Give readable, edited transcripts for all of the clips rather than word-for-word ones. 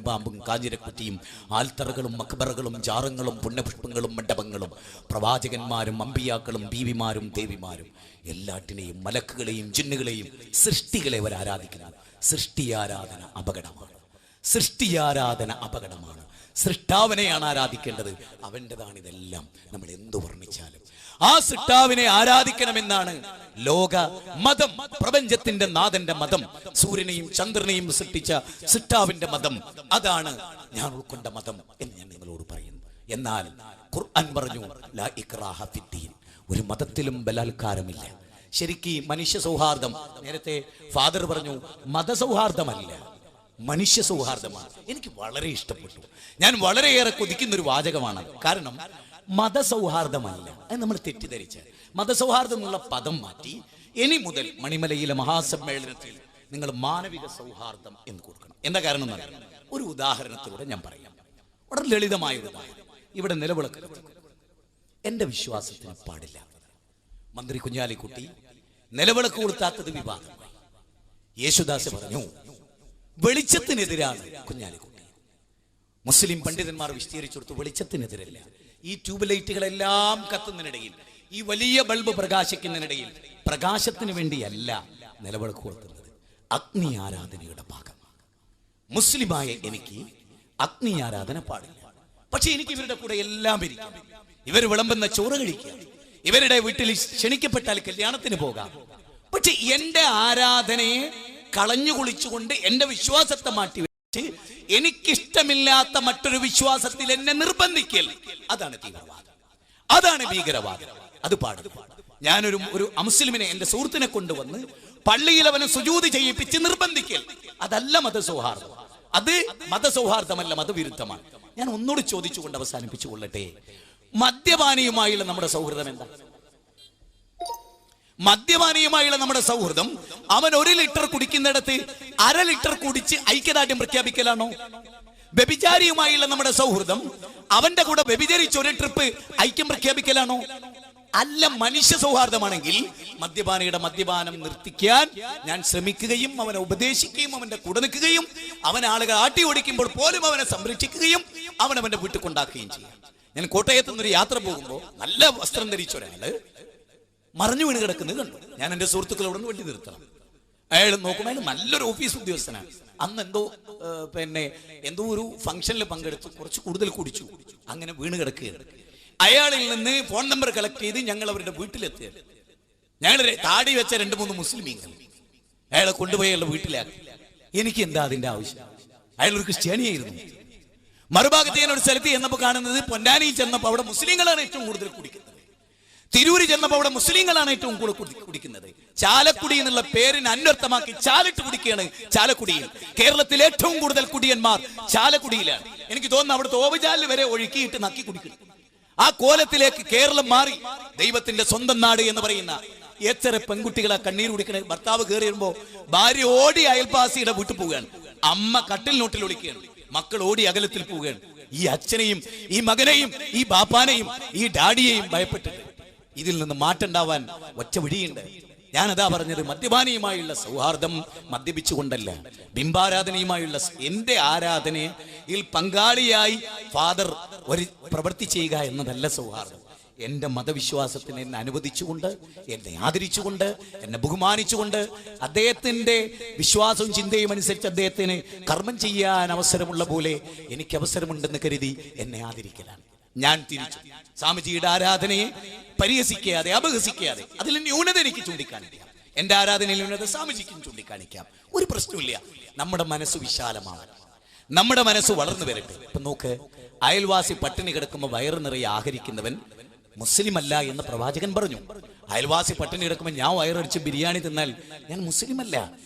പാമ്പും കാഞ്ഞിരക്കുറ്റിയും ആൽത്തറകളും മക്ബറകളും ജാറങ്ങളും പുണ്യപുഷ്പങ്ങളും മണ്ഡപങ്ങളും പ്രവാചകന്മാരും അമ്പിയാക്കളും ബീവിമാരും ദേവിമാരും എല്ലാറ്റിനെയും മലക്കുകളെയും ജിന്നുകളെയും സൃഷ്ടികളെ അവർ ആരാധിക്കുന്നു. സൃഷ്ടിയാരാധന അപകടമാണ്. സൃഷ്ടിയാരാധന അപകടമാണ്. സൃഷ്ടാവിനെയാണ് ആരാധിക്കേണ്ടത്. അവൻ്റെതാണ് ഇതെല്ലാം. നമ്മൾ എന്തു വർണ്ണിച്ചാലും ആ സൃഷ്ടാവിനെ ആരാധിക്കണമെന്നാണ് ലോക മതം, പ്രപഞ്ചത്തിന്റെ നാഥന്റെ മതം, സൂര്യനെയും ചന്ദ്രനെയും സൃഷ്ടിച്ച സൃഷ്ടാവിന്റെ മതം. അതാണ് ഞാൻ ഉൾക്കൊണ്ട മതം എന്ന് ഞാൻ നിങ്ങളോട് പറയുന്നു. എന്നാൽ ഖുർആൻ പറഞ്ഞു, ലാ ഇക്റാഹ ഫിദ്ദീൻ, ഒരു മതത്തിലും ബലാത്കാരമില്ല. ശരിക്ക് മനുഷ്യ സൗഹാർദ്ദം, നേരത്തെ ഫാദർ പറഞ്ഞു മതസൗഹാർദ്ദമല്ല, മനുഷ്യ സൗഹാർദ്ദമാണ്. എനിക്ക് വളരെ ഇഷ്ടപ്പെട്ടു. ഞാൻ വളരെയേറെ കൊതിക്കുന്ന ഒരു വാചകമാണ്. കാരണം മതസൗഹാർദ്ദമല്ല, അത് നമ്മൾ തെറ്റിദ്ധരിച്ച മതസൗഹാർദ്ദം എന്നുള്ള പദം മാറ്റി ഇനി മുതൽ മണിമലയിലെ മഹാസമ്മേളനത്തിൽ നിങ്ങൾ മാനവിക സൗഹാർദ്ദം എന്ന് കൊടുക്കണം. എന്താ കാരണം എന്ന് പറയാം. ഒരു ഉദാഹരണത്തിലൂടെ ഞാൻ പറയാം. വളരെ ലളിതമായ ഒരു ഉദാഹരണം. ഇവിടെ നിലവിളക്ക് എന്റെ വിശ്വാസത്തിന് പാടില്ല. മന്ത്രി കുഞ്ഞാലിക്കുട്ടി നിലവിളക്ക് കൊടുത്താത്തത് വിവാദമായി. യേശുദാസ് പറഞ്ഞു വെളിച്ചത്തിനെതിരാണ് കുഞ്ഞാലിക്കുട്ടി. മുസ്ലിം പണ്ഡിതന്മാർ വിശദീകരിച്ചു കൊടുത്തു, വെളിച്ചത്തിനെതിരല്ല. ഈ ട്യൂബ് ലൈറ്റുകളെല്ലാം കത്തുന്നതിനിടയിൽ, ഈ വലിയ ബൾബ് പ്രകാശിക്കുന്നതിനിടയിൽ പ്രകാശത്തിന് വേണ്ടിയല്ല നിലവിളക്ക് കൊടുക്കുന്നത്, അഗ്നി ആരാധനയുടെ ഭാഗമാണ്. മുസ്ലിമായ എനിക്ക് അഗ്നി ആരാധന പാടില്ല. പക്ഷെ എനിക്ക് ഇവരുടെ കൂടെ എല്ലാം ഇരിക്കാം. ഇവർ വിളമ്പുന്ന ചോറ് കഴിക്കാം, ഇവരുടെ വീട്ടിൽ ക്ഷണിക്കപ്പെട്ടാൽ കല്യാണത്തിന് പോകാം. പക്ഷെ എന്റെ ആരാധനയെ കളഞ്ഞു കുളിച്ചുകൊണ്ട് എന്റെ വിശ്വാസത്തെ മാറ്റി വെച്ച് എനിക്കിഷ്ടമില്ലാത്ത മറ്റൊരു വിശ്വാസത്തിൽ എന്നെ നിർബന്ധിക്കൽ, അതാണ് തീവ്രവാദം, അതാണ് ഭീകരവാദം. അത് പാടില്ല. ഞാനൊരു അമുസ്ലിമിനെ, എന്റെ സുഹൃത്തിനെ കൊണ്ടുവന്ന് പള്ളിയിൽ അവനെ സുജൂദ് ചെയ്യിപ്പിച്ച് നിർബന്ധിക്കൽ, അതല്ല മതസൗഹാർദ്ദം. അത് മതസൗഹാർദ്ദമല്ല, മതവിരുദ്ധമാണ്. ഞാൻ ഒന്നുകൂടി ചോദിച്ചുകൊണ്ട് അവസാനിപ്പിച്ചു കൊള്ളട്ടെ. മദ്യപാനിയുമായുള്ള നമ്മുടെ സൗഹൃദം എന്താ? മദ്യപാനിയുമായുള്ള നമ്മുടെ സൗഹൃദം അവൻ 1 ലിറ്റർ കുടിക്കുന്നിടത്ത് 1/2 ലിറ്റർ കുടിച്ച് ഐക്യദാർഢ്യം പ്രഖ്യാപിക്കലാണോ? വ്യഭിചാരിയുമായുള്ള നമ്മുടെ സൗഹൃദം അവന്റെ കൂടെ വ്യഭിചരിച്ച് 1 ട്രിപ്പ് ഐക്യം പ്രഖ്യാപിക്കലാണോ? അല്ല. മനുഷ്യ സൗഹാർദ്ദമാണെങ്കിൽ മദ്യപാനിയുടെ മദ്യപാനം നിർത്തിക്കാൻ ഞാൻ ശ്രമിക്കുകയും അവനെ ഉപദേശിക്കുകയും അവന്റെ കൂടെ നിൽക്കുകയും അവൻ ആളുകൾ ആട്ടി ഓടിക്കുമ്പോൾ പോലും അവനെ സംരക്ഷിക്കുകയും അവനവന്റെ വീട്ടിൽ കൊണ്ടാക്കുകയും ചെയ്യാം. ഞാൻ കോട്ടയത്ത് നിന്നൊരു യാത്ര പോകുമ്പോൾ നല്ല വസ്ത്രം ധരിച്ച ഒരാള് മറിഞ്ഞു വീണ് കിടക്കുന്നത് കണ്ടു. ഞാൻ എന്റെ സുഹൃത്തുക്കളോട് വണ്ടി നിർത്തണം. അയാൾ നോക്കുമ്പോൾ അയാൾ നല്ലൊരു ഓഫീസ് ഉദ്യോഗസ്ഥനാണ്. അന്ന് എന്തോ ഒരു ഫംഗ്ഷനിൽ പങ്കെടുത്തു, കുറച്ച് കൂടുതൽ കുടിച്ചു, അങ്ങനെ വീണ് കിടക്കുകയാണ്. അയാളിൽ നിന്ന് ഫോൺ നമ്പർ കളക്ട് ചെയ്ത് ഞങ്ങൾ അവരുടെ വീട്ടിലെത്തിയത്. ഞങ്ങൾ താടി വെച്ച 2-3 മുസ്ലിമീങ്ങൾ അയാളെ കൊണ്ടുപോയി അയാളുടെ വീട്ടിലാക്കി. എനിക്ക് എന്താ അതിന്റെ ആവശ്യം? അയാൾ ഒരു ക്രിസ്ത്യാനിയായിരുന്നു. മറുഭാഗത്ത് ഞാൻ ഒരു സ്ഥലത്ത് ചെന്നപ്പോൾ കാണുന്നത്, പൊന്നാനി ചെന്നപ്പോൾ അവിടെ മുസ്ലിങ്ങളാണ് ഏറ്റവും കൂടുതൽ കുടിക്കുന്നത്. തിരൂര് ചെന്നപ്പോൾ അവിടെ മുസ്ലിങ്ങളാണ് ഏറ്റവും കൂടുതൽ കുടിക്കുന്നത്. ചാലക്കുടി എന്നുള്ള പേരിന് അന്വർത്ഥമാക്കി ചാലിട്ട് കുടിക്കുകയാണ് ചാലക്കുടിയിൽ. കേരളത്തിൽ ഏറ്റവും കൂടുതൽ കുടിയന്മാർ ചാലക്കുടിയിലാണ്. എനിക്ക് തോന്നുന്നു അവിടുത്തെ ഓവചാലിൽ വരെ ഒഴുക്കിയിട്ട് നക്കി കുടിക്കുന്നു. ആ കോലത്തിലേക്ക് കേരളം മാറി. ദൈവത്തിന്റെ സ്വന്തം നാട് എന്ന് പറയുന്ന എത്ര പെൺകുട്ടികളെ കണ്ണീർ കുടിക്കണ. ഭർത്താവ് കയറി വരുമ്പോ ഭാര്യ ഓടി അയൽവാസിയുടെ വീട്ടിൽ പോവുകയാണ്. അമ്മ കട്ടിൽ നോട്ടിൽ ഒളിക്കുകയാണ്. മക്കൾ ഓടി അകലത്തിൽ പോവുകയാണ്. ഈ അച്ഛനെയും ഈ മകനെയും ഈ ബാപ്പാനെയും ഈ ഡാഡിയെയും ഭയപ്പെട്ടിട്ട് ഇതിൽ നിന്ന് മാറ്റുണ്ടാവാൻ ഒറ്റ വഴിയുണ്ട്. ഞാനതാ പറഞ്ഞത്, മദ്യപാനിയുമായുള്ള സൗഹാർദ്ദം മദ്യപിച്ചുകൊണ്ടല്ല, ബിംബാരാധനയുമായുള്ള എന്റെ ആരാധനയിൽ പങ്കാളിയായി ഫാദർ ഒരു പ്രവൃത്തി ചെയ്യുക എന്നതല്ല സൗഹാർദ്ദം. എന്റെ മതവിശ്വാസത്തിന് എന്നെ അനുവദിച്ചുകൊണ്ട്, എന്നെ ആദരിച്ചുകൊണ്ട്, എന്നെ ബഹുമാനിച്ചുകൊണ്ട്, അദ്ദേഹത്തിന്റെ വിശ്വാസവും ചിന്തയും അനുസരിച്ച് അദ്ദേഹത്തിന് കർമ്മം ചെയ്യാൻ അവസരമുള്ള പോലെ എനിക്ക് അവസരമുണ്ടെന്ന് കരുതി എന്നെ ആദരിക്കലാണ്. ഞാൻ തിരിച്ചു സ്വാമിജിയുടെ ആരാധനയെ പരിഹസിക്കാതെ അപഹസിക്കാതെ അതിൽ ന്യൂനത എനിക്ക് ചൂണ്ടിക്കാണിക്കാം. എന്റെ ആരാധനയിൽ ന്യൂനത സ്വാമിജിക്കും ചൂണ്ടിക്കാണിക്കാം. ഒരു പ്രശ്നമില്ല. നമ്മുടെ മനസ്സ് വിശാലമാണ്, നമ്മുടെ മനസ്സ് വളർന്നു വരട്ടെ. ഇപ്പൊ നോക്ക്, അയൽവാസി പട്ടിണി കിടക്കുമ്പോൾ വയറ് നിറയെ ആഹരിക്കുന്നവൻ മുസ്ലിം അല്ല എന്ന് പ്രവാചകൻ പറഞ്ഞു. അയൽവാസി പട്ടിണി കിടക്കുമ്പോൾ ഞാൻ വയറടിച്ച് ബിരിയാണി തിന്നാൽ ഞാൻ മുസ്ലിം അല്ല.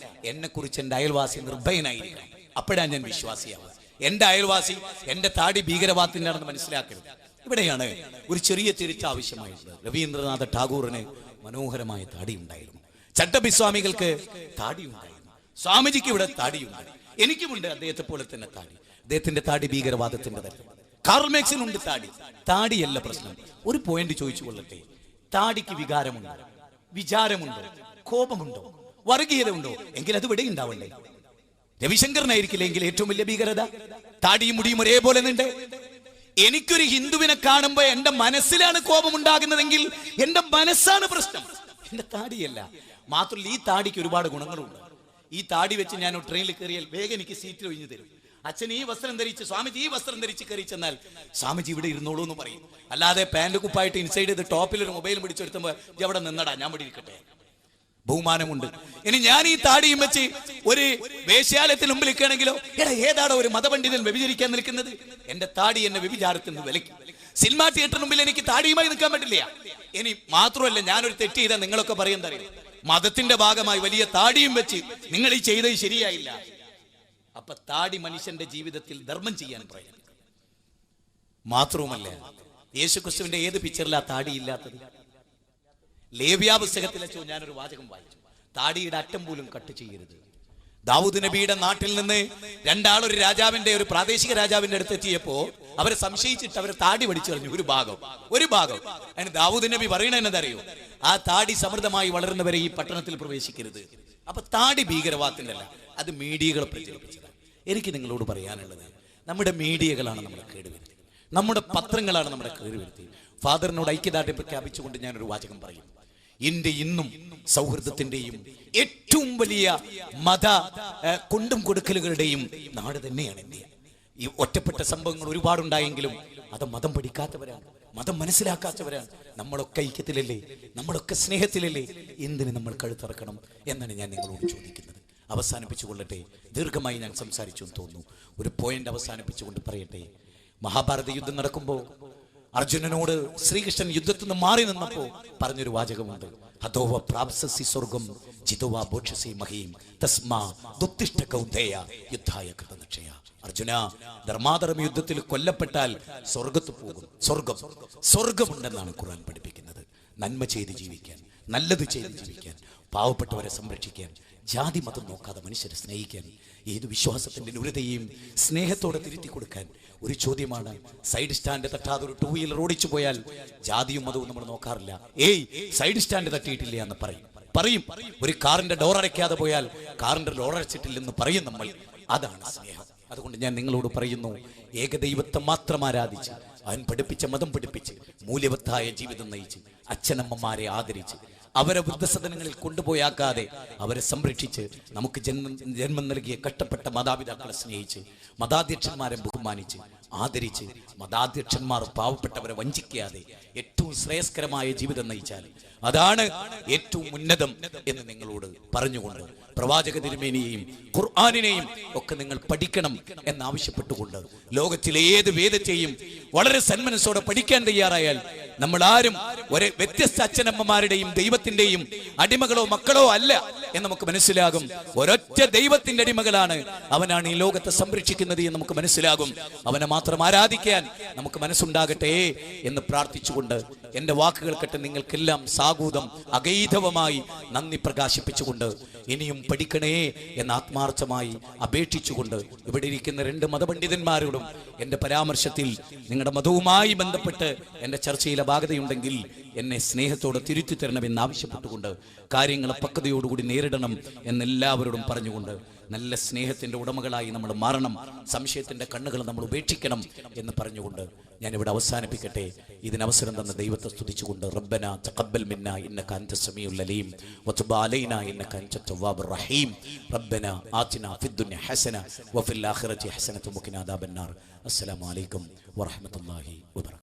എന്നെ കുറിച്ച് എന്റെ അയൽവാസി നിർഭയനായിരിക്കണം, അപ്പോഴാണ് ഞാൻ വിശ്വാസിയാവുക. എന്റെ അയൽവാസി എന്റെ താടി ഭീകരവാദത്തിന്റെ ആണെന്ന് മനസ്സിലാക്കരുത്. ഇവിടെയാണ് ഒരു ചെറിയ തിരിച്ച് ആവശ്യമായിട്ടുള്ളത്. രവീന്ദ്രനാഥ ടാഗോറിന് മനോഹരമായ താടി ഉണ്ടായിരുന്നു. ചട്ടഭിസ്വാമികൾക്ക് താടി ഉണ്ടായിരുന്നു. സ്വാമിജിക്ക് ഇവിടെ താടിയുണ്ട്. എനിക്കുമുണ്ട് അദ്ദേഹത്തെ പോലെ തന്നെ താടി. അദ്ദേഹത്തിന്റെ താടി ഭീകരവാദത്തിൻ്റെതല്ല. കാർൽ മാർക്സിനുണ്ട് താടി. താടിയല്ല പ്രശ്നം. ഒരു പോയിന്റ് ചോദിച്ചു കൊള്ളട്ടെ, താടിക്ക് വികാരമുണ്ടോ, വിചാരമുണ്ടോ, കോപമുണ്ടോ, വർഗീയത ഉണ്ടോ? എങ്കിൽ അത് ഇവിടെ ഉണ്ടാവണ്ടേ? രവിശങ്കറിനായിരിക്കില്ലെങ്കിൽ ഏറ്റവും വലിയ ഭീകരത താടിയും മുടിയും ഒരേപോലെ ഉണ്ട്. എനിക്കൊരു ഹിന്ദുവിനെ കാണുമ്പോ എന്റെ മനസ്സിലാണ് കോപം ഉണ്ടാകുന്നതെങ്കിൽ എന്റെ മനസ്സാണ് പ്രശ്നം, എന്റെ താടിയല്ല. മാത്രമല്ല, ഈ താടിക്ക് ഒരുപാട് ഗുണങ്ങളുണ്ട്. ഈ താടി വെച്ച് ഞാൻ ട്രെയിനിൽ കയറിയാൽ വേഗം എനിക്ക് സീറ്റിൽ ഒഴിഞ്ഞു തരും. അച്ഛൻ ഈ വസ്ത്രം ധരിച്ച്, സ്വാമിജി ഈ വസ്ത്രം ധരിച്ച് കയറി ചെന്നാൽ സ്വാമിജി ഇവിടെ ഇരുന്നോളൂ എന്ന് പറയും. അല്ലാതെ പാന്റ് കുപ്പായിട്ട് ഇൻസൈഡ് ചെയ്ത് ടോപ്പിൽ ഒരു മൊബൈൽ പിടിച്ചെടുത്തുമ്പോൾ അവിടെ നിന്നടാ, ഞാൻ ഇവിടെ ഇരിക്കട്ടെ. ബഹുമാനമുണ്ട്. ഇനി ഞാൻ ഈ താടിയും വെച്ച് ഒരു വേശ്യാലയത്തിന് മുമ്പിൽ നിൽക്കുകയാണെങ്കിലോ, എടാ ഏതാടോ ഒരു മതപണ്ഡിതൻ വ്യഭിചരിക്കാൻ നിൽക്കുന്നത്, എന്റെ താടി എന്നെ വ്യഭിചാരത്തിൽ നിന്ന് വിലക്കി. സിനിമാ തിയേറ്ററിന് മുമ്പിൽ എനിക്ക് താടിയുമായി നിൽക്കാൻ പറ്റില്ല. ഇനി മാത്രമല്ല, ഞാനൊരു തെറ്റ് ചെയ്താൽ നിങ്ങളൊക്കെ പറയുന്നത് അറിയാം, മതത്തിന്റെ ഭാഗമായി വലിയ താടിയും വെച്ച് നിങ്ങൾ ഈ ചെയ്തത് ശരിയായില്ല. അപ്പൊ താടി മനുഷ്യന്റെ ജീവിതത്തിൽ ധർമ്മം ചെയ്യാൻ പറയും. മാത്രവുമല്ല, യേശുക്രിസ്തുവിന്റെ ഏത് പിക്ചറിലാ താടി ഇല്ലാത്തത്? ലേവ്യ പുസ്തകത്തിലെ ഞാനൊരു വാചകം വായിച്ചു, താടിയുടെ അറ്റം പോലും കട്ട് ചെയ്യരുത്. ദാവൂദ് നബിയുടെ നാട്ടിൽ നിന്ന് രണ്ടാളൊരു രാജാവിന്റെ, ഒരു പ്രാദേശിക രാജാവിന്റെ അടുത്ത് എത്തിയപ്പോ അവരെ സംശയിച്ചിട്ട് അവരെ താടി പഠിച്ചു കളഞ്ഞു. ഒരു ഭാഗം അതിന് ദാവൂദ് നബി പറയണെന്നറിയോ, ആ താടി സമൃദ്ധമായി വളരുന്നവരെ ഈ പട്ടണത്തിൽ പ്രവേശിക്കരുത്. അപ്പൊ താടി ഭീകരവാദത്തിനല്ല, അത് മീഡിയകൾ പ്രചരിപ്പിച്ചതാണ്. എനിക്ക് നിങ്ങളോട് പറയാനുള്ളത്, നമ്മുടെ മീഡിയകളാണ് നമ്മളെ കേടുവരുത്തി, നമ്മുടെ പത്രങ്ങളാണ് നമ്മളെ കേടുവരുത്തി. ഫാദറിനോട് ഐക്യദാർഢ്യം പ്രഖ്യാപിച്ചുകൊണ്ട് ഞാനൊരു വാചകം പറയും. ഇന്ത്യ ഇന്നും സൗഹൃദത്തിന്റെയും ഏറ്റവും വലിയ മത കൊണ്ടും കൊടുക്കലുകളുടെയും നാട് തന്നെയാണ് ഇന്ത്യ. ഈ ഒറ്റപ്പെട്ട സംഭവങ്ങൾ ഒരുപാടുണ്ടായെങ്കിലും അത് മതം പഠിക്കാത്തവരാണ്, മതം മനസ്സിലാക്കാത്തവരാണ്. നമ്മളൊക്കെ ഐക്യത്തിലല്ലേ, നമ്മളൊക്കെ സ്നേഹത്തിലല്ലേ, എന്തിന് നമ്മൾ കഴുത്തിറക്കണം എന്നാണ് ഞാൻ നിങ്ങളോട് ചോദിക്കുന്നത്. അവസാനിപ്പിച്ചുകൊള്ളട്ടെ, ദീർഘമായി ഞാൻ സംസാരിച്ചു എന്ന് തോന്നുന്നു. ഒരു പോയിന്റ് അവസാനിപ്പിച്ചുകൊണ്ട് പറയട്ടെ. മഹാഭാരത യുദ്ധം നടക്കുമ്പോൾ അർജുനനോട് ശ്രീകൃഷ്ണൻ യുദ്ധത്തിൽ നിന്ന് മാറി നിന്നപ്പോ പറഞ്ഞൊരു വാചകമുണ്ട്, ഹതോവ പ്രാപ്സസി സ്വർഗം ജിതോവ ബോക്ഷസി മഹീം തസ്മാ ദുത്തിഷ്ഠ കൗന്ദേയ യുദ്ധായ കൃതനിക്ഷയ. അർജുന, ധർമാധർമ്മ യുദ്ധത്തിൽ കൊല്ലപ്പെട്ടാൽ സ്വർഗത്ത് പോകും. സ്വർഗമുണ്ടെന്നാണ് ഖുർആൻ പഠിപ്പിക്കുന്നത്. നന്മ ചെയ്ത് ജീവിക്കാൻ, നല്ലത് ചെയ്ത് ജീവിക്കാൻ, പാവപ്പെട്ടവരെ സംരക്ഷിക്കാൻ, ജാതി മതം നോക്കാതെ മനുഷ്യരെ സ്നേഹിക്കാൻ, ഏത് വിശ്വാസത്തിന്റെ ന്യൂനതയെയും സ്നേഹത്തോടെ തിരുത്തി കൊടുക്കാൻ. ഒരു ചോദ്യമാണ്, സൈഡ് സ്റ്റാൻഡ് തട്ടാതെ ഒരു 2 വീലർ ഓടിച്ചു പോയാൽ ജാതിയും മതവും നമ്മൾ നോക്കാറില്ല. സൈഡ് സ്റ്റാൻഡ് തട്ടിയിട്ടില്ല എന്ന് പറയും. ഒരു കാറിന്റെ ഡോർ അടയ്ക്കാതെ പോയാൽ കാറിന്റെ ഡോർ അടച്ചിട്ടില്ലെന്ന് പറയും നമ്മൾ. അതാണ് സ്നേഹം. അതുകൊണ്ട് ഞാൻ നിങ്ങളോട് പറയുന്നു, ഏകദൈവത്തെ മാത്രം ആരാധിച്ച്, അവൻ പഠിപ്പിച്ച മതം പഠിപ്പിച്ച്, മൂല്യവത്തായ ജീവിതം നയിച്ച്, അച്ഛനമ്മമാരെ ആദരിച്ച്, അവരെ വൃദ്ധസദനങ്ങളിൽ കൊണ്ടുപോയാക്കാതെ അവരെ സംരക്ഷിച്ച്, നമുക്ക് ജന്മം നൽകിയ കഷ്ടപ്പെട്ട മാതാപിതാക്കളെ സ്നേഹിച്ച്, മതാധ്യക്ഷന്മാരെ ബഹുമാനിച്ച്, ആദരിച്ച്, മതാധ്യക്ഷന്മാർ പാവപ്പെട്ടവരെ വഞ്ചിക്കാതെ ഏറ്റവും ശ്രേയസ്കരമായ ജീവിതം നയിച്ചാൽ അതാണ് ഏറ്റവും ഉന്നതം എന്ന് നിങ്ങളോട് പറഞ്ഞുകൊണ്ട്, പ്രവാചക തിരുമേനിയെയും ഖുർആനിനെയും ഒക്കെ നിങ്ങൾ പഠിക്കണം എന്നാവശ്യപ്പെട്ടുകൊണ്ട്, ലോകത്തിലെ ഏത് വേദത്തെയും വളരെ സന്മനസ്സോടെ പഠിക്കാൻ തയ്യാറായാൽ നമ്മൾ ആരും ഒരേ വ്യത്യസ്ത അച്ഛനമ്മമാരുടെയും ദൈവത്തിന്റെയും അടിമകളോ മക്കളോ അല്ല എന്ന് നമുക്ക് മനസ്സിലാകും. ഒരൊറ്റ ദൈവത്തിന്റെ അടിമകളാണ്, അവനാണ് ഈ ലോകത്തെ സംരക്ഷിക്കുന്നത് എന്ന് നമുക്ക് മനസ്സിലാകും. അവനെ മാത്രം ആരാധിക്കാൻ നമുക്ക് മനസ്സുണ്ടാകട്ടെ എന്ന് പ്രാർത്ഥിച്ചുകൊണ്ട് എന്റെ വാക്കുകൾ കേട്ട് നിങ്ങൾക്കെല്ലാം സാഗൂതം അഗൈധവമായി നന്ദി പ്രകാശിപ്പിച്ചുകൊണ്ട്, ഇനിയും പഠിക്കണേ എന്ന് ആത്മാർത്ഥമായി അപേക്ഷിച്ചുകൊണ്ട്, ഇവിടെ ഇരിക്കുന്ന 2 മതപണ്ഡിതന്മാരോടും എന്റെ പരാമർശത്തിൽ നിങ്ങളുടെ മതവുമായി ബന്ധപ്പെട്ട് എന്റെ ചർച്ചയിൽ അപാകതയുണ്ടെങ്കിൽ എന്നെ സ്നേഹത്തോടെ തിരുത്തി തരണമെന്ന് ആവശ്യപ്പെട്ടുകൊണ്ട്, കാര്യങ്ങളെ പക്വതയോടുകൂടി നേരിടണം എന്നെല്ലാവരോടും പറഞ്ഞുകൊണ്ട്, നല്ല സ്നേഹത്തിന്റെ ഉടമകളായി നമ്മൾ മാറണം, സംശയത്തിന്റെ കണ്ണുകൾ നമ്മൾ ഉപേക്ഷിക്കണം എന്ന് പറഞ്ഞുകൊണ്ട് ഞാനിവിടെ അവസാനിപ്പിക്കട്ടെ. ഇതിനവസരം തന്ന ദൈവത്തെ സ്തുതിച്ചുകൊണ്ട്, റബ്ബന തഖബ്ബൽ മിന്നാ ഇന്നക അൻത സമീഉൽ അലീം വതുബ് അലൈനാ ഇന്നക അൻത തവ്വാബുർ റഹീം റബ്ബന ആതിനാ ഫിദ്ദുനിയ ഹസന വഫിൽ ആഖിറതി ഹസനത വഖിനാ അദാബന്നാർ. അസ്സലാമു അലൈക്കും വറഹ്മത്തുള്ളാഹി വബറകാതുഹു.